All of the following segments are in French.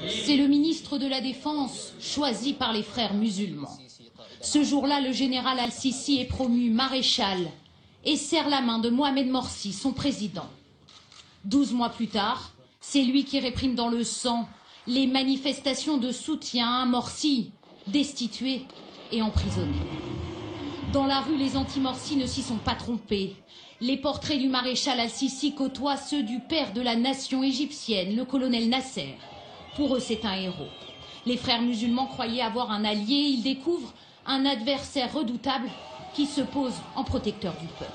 C'est le ministre de la Défense choisi par les frères musulmans. Ce jour-là, le général Al-Sisi est promu maréchal et serre la main de Mohamed Morsi, son président. 12 mois plus tard, c'est lui qui réprime dans le sang les manifestations de soutien à Morsi, destitué et emprisonné. Dans la rue, les anti-Morsi ne s'y sont pas trompés. Les portraits du maréchal Al-Sisi côtoient ceux du père de la nation égyptienne, le colonel Nasser. Pour eux, c'est un héros. Les frères musulmans croyaient avoir un allié. Ils découvrent un adversaire redoutable qui se pose en protecteur du peuple.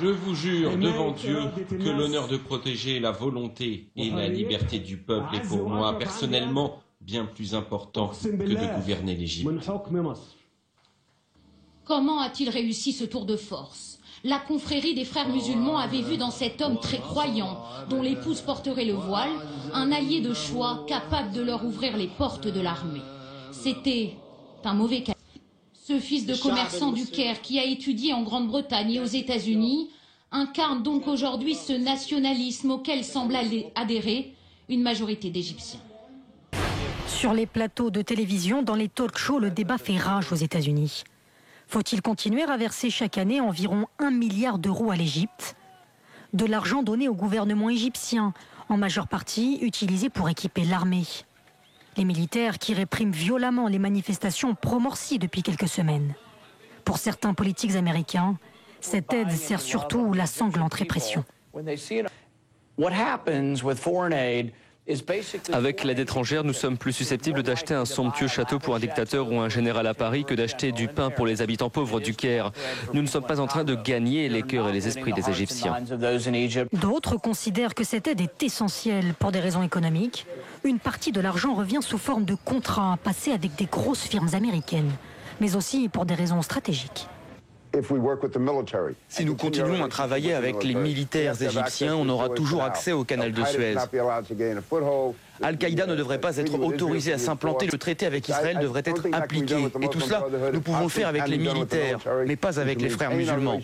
Je vous jure devant Dieu que l'honneur de protéger la volonté et la liberté du peuple est pour moi personnellement bien plus important que de gouverner l'Égypte. Comment a-t-il réussi ce tour de force? La confrérie des frères musulmans avait vu dans cet homme très croyant, dont l'épouse porterait le voile, un allié de choix capable de leur ouvrir les portes de l'armée. C'était un mauvais cas. Ce fils de commerçant du Caire qui a étudié en Grande-Bretagne et aux États-Unis incarne donc aujourd'hui ce nationalisme auquel semble adhérer une majorité d'Égyptiens. Sur les plateaux de télévision, dans les talk-shows, le débat fait rage aux États-Unis. Faut-il continuer à verser chaque année environ 1 milliard d'euros à l'Égypte? De l'argent donné au gouvernement égyptien, en majeure partie utilisé pour équiper l'armée. Les militaires qui répriment violemment les manifestations pro-Morsi depuis quelques semaines. Pour certains politiques américains, cette aide sert surtout la sanglante répression. Avec l'aide étrangère, nous sommes plus susceptibles d'acheter un somptueux château pour un dictateur ou un général à Paris que d'acheter du pain pour les habitants pauvres du Caire. Nous ne sommes pas en train de gagner les cœurs et les esprits des Égyptiens. D'autres considèrent que cette aide est essentielle pour des raisons économiques. Une partie de l'argent revient sous forme de contrats passés avec des grosses firmes américaines, mais aussi pour des raisons stratégiques. Si nous continuons à travailler avec les militaires égyptiens, on aura toujours accès au canal de Suez. Al-Qaïda ne devrait pas être autorisé à s'implanter. Le traité avec Israël devrait être appliqué. Et tout cela, nous pouvons le faire avec les militaires, mais pas avec les frères musulmans.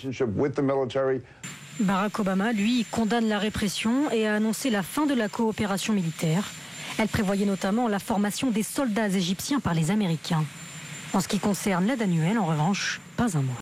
Barack Obama, lui, condamne la répression et a annoncé la fin de la coopération militaire. Elle prévoyait notamment la formation des soldats égyptiens par les Américains. En ce qui concerne l'aide annuelle, en revanche, pas un mot.